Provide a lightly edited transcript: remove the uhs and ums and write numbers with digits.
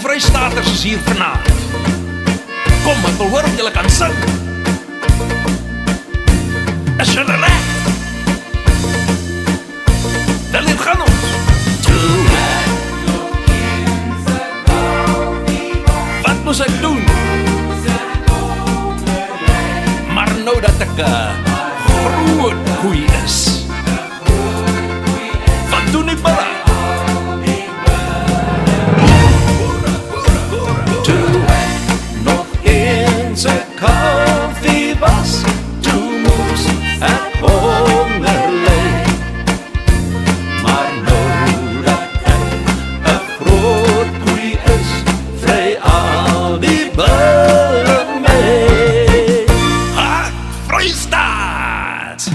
Vrystaters is hier vanavond. Kom, ek wil hoor of julle kan sing. Is julle reg? Dan hier gaan ons. Wat moes ek doen? Maar nou dat ek 'n groot koei is, wat doen die bulle? Toe ek nog eens 'n koffie was, toe moes ek honger ly. Maar nou dat ek 'n groot koei is, vry al die bulle my. Ha, Vrystaat!